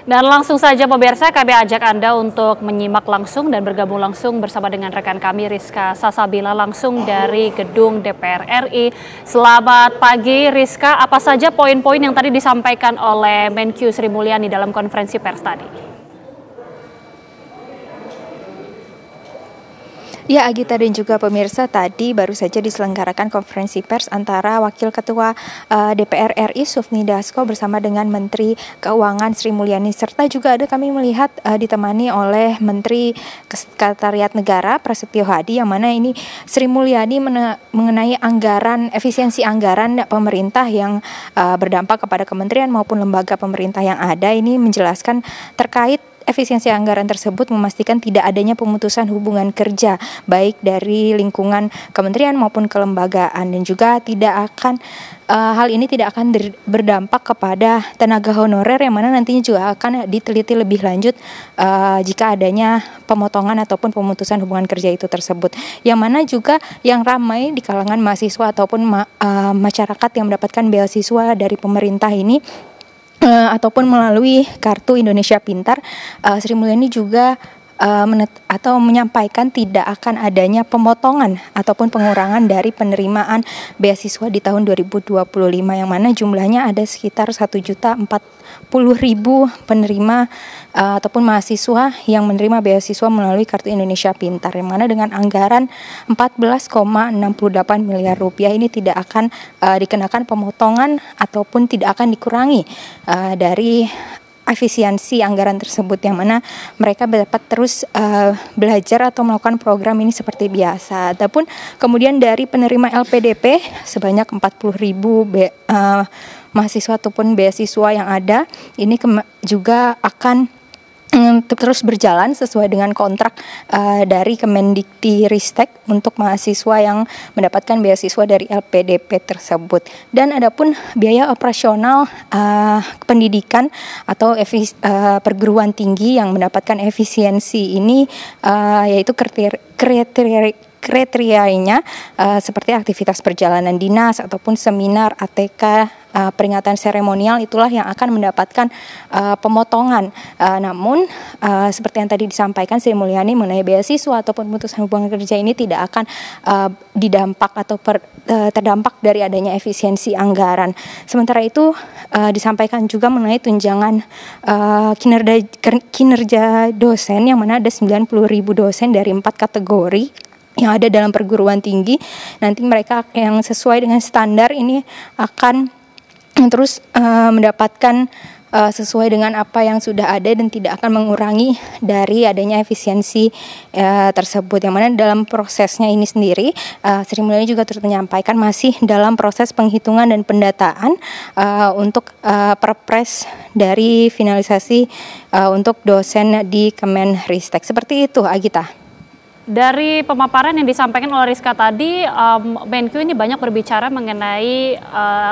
Dan langsung saja pemirsa, kami ajak Anda untuk menyimak langsung dan bergabung langsung bersama dengan rekan kami Rizka Sasabila langsung dari gedung DPR RI. Selamat pagi Rizka, apa saja poin-poin yang tadi disampaikan oleh Menkyu Sri Mulyani dalam konferensi pers tadi? Ya, Agita dan juga pemirsa, tadi baru saja diselenggarakan konferensi pers antara Wakil Ketua DPR RI Sufmi Dasko bersama dengan Menteri Keuangan Sri Mulyani, serta juga ada kami melihat ditemani oleh Menteri Sekretariat Negara Prasetyo Hadi, yang mana ini Sri Mulyani mengenai efisiensi anggaran pemerintah yang berdampak kepada kementerian maupun lembaga pemerintah yang ada. Ini menjelaskan terkait efisiensi anggaran tersebut, memastikan tidak adanya pemutusan hubungan kerja baik dari lingkungan kementerian maupun kelembagaan, dan juga hal ini tidak akan berdampak kepada tenaga honorer, yang mana nantinya juga akan diteliti lebih lanjut jika adanya pemotongan ataupun pemutusan hubungan kerja itu tersebut. Yang mana juga yang ramai di kalangan mahasiswa ataupun masyarakat yang mendapatkan beasiswa dari pemerintah ini ataupun melalui Kartu Indonesia Pintar, Sri Mulyani juga menyampaikan tidak akan adanya pemotongan ataupun pengurangan dari penerimaan beasiswa di tahun 2025, yang mana jumlahnya ada sekitar 1.040.000 penerima ataupun mahasiswa yang menerima beasiswa melalui Kartu Indonesia Pintar, yang mana dengan anggaran 14,68 miliar rupiah ini tidak akan dikenakan pemotongan ataupun tidak akan dikurangi dari efisiensi anggaran tersebut, yang mana mereka dapat terus belajar atau melakukan program ini seperti biasa. Adapun kemudian dari penerima LPDP sebanyak 40.000 mahasiswa ataupun beasiswa yang ada, ini juga akan terus berjalan sesuai dengan kontrak dari Kemendikti-Ristek untuk mahasiswa yang mendapatkan beasiswa dari LPDP tersebut. Dan adapun biaya operasional pendidikan atau perguruan tinggi yang mendapatkan efisiensi ini yaitu kriterianya seperti aktivitas perjalanan dinas ataupun seminar, ATK, peringatan seremonial, itulah yang akan mendapatkan pemotongan. Namun seperti yang tadi disampaikan Sri Mulyani mengenai beasiswa ataupun pemutusan hubungan kerja ini tidak akan didampak atau terdampak dari adanya efisiensi anggaran. Sementara itu disampaikan juga mengenai tunjangan kinerja dosen, yang mana ada 90.000 dosen dari 4 kategori yang ada dalam perguruan tinggi. Nanti mereka yang sesuai dengan standar ini akan terus mendapatkan sesuai dengan apa yang sudah ada dan tidak akan mengurangi dari adanya efisiensi tersebut, yang mana dalam prosesnya ini sendiri Sri Mulyani juga turut menyampaikan masih dalam proses penghitungan dan pendataan untuk perpres dari finalisasi untuk dosen di Kemenristek. Seperti itu, Agita. Dari pemaparan yang disampaikan oleh Rizka tadi, Menkyu ini banyak berbicara mengenai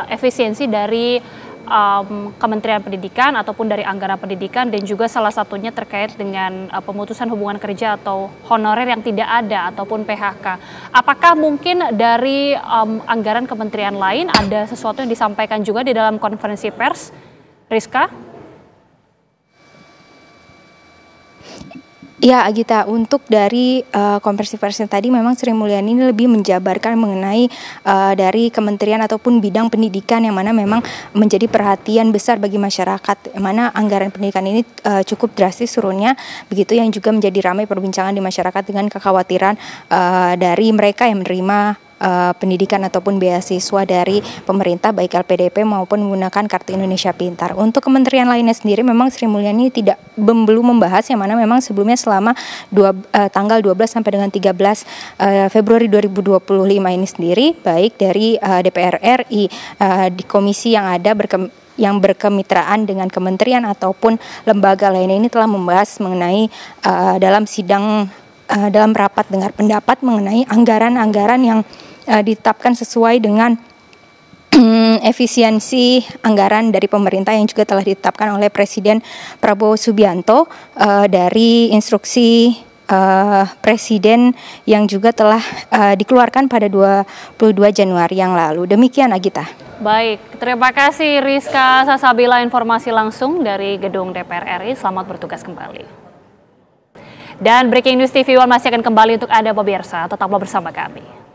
efisiensi dari Kementerian Pendidikan ataupun dari anggaran pendidikan, dan juga salah satunya terkait dengan pemutusan hubungan kerja atau honorer yang tidak ada ataupun PHK. Apakah mungkin dari anggaran kementerian lain ada sesuatu yang disampaikan juga di dalam konferensi pers, Rizka? Ya, Agita, untuk dari konferensi pers tadi memang Sri Mulyani ini lebih menjabarkan mengenai dari kementerian ataupun bidang pendidikan, yang mana memang menjadi perhatian besar bagi masyarakat, yang mana anggaran pendidikan ini cukup drastis turunnya, begitu yang juga menjadi ramai perbincangan di masyarakat dengan kekhawatiran dari mereka yang menerima pendidikan ataupun beasiswa dari pemerintah baik LPDP maupun menggunakan Kartu Indonesia Pintar. Untuk kementerian lainnya sendiri memang Sri Mulyani belum membahas, yang mana memang sebelumnya selama tanggal 12 sampai dengan 13 Februari 2025 ini sendiri, baik dari DPR RI di komisi yang ada yang berkemitraan dengan kementerian ataupun lembaga lainnya ini telah membahas mengenai dalam rapat dengar pendapat mengenai anggaran-anggaran yang ditetapkan sesuai dengan efisiensi anggaran dari pemerintah yang juga telah ditetapkan oleh Presiden Prabowo Subianto dari instruksi Presiden yang juga telah dikeluarkan pada 22 Januari yang lalu. Demikian, Agita. Baik, terima kasih Rizka Sasabila informasi langsung dari Gedung DPR RI. Selamat bertugas kembali. Dan Breaking News TV One masih akan kembali untuk Anda pemirsa. Tetaplah bersama kami.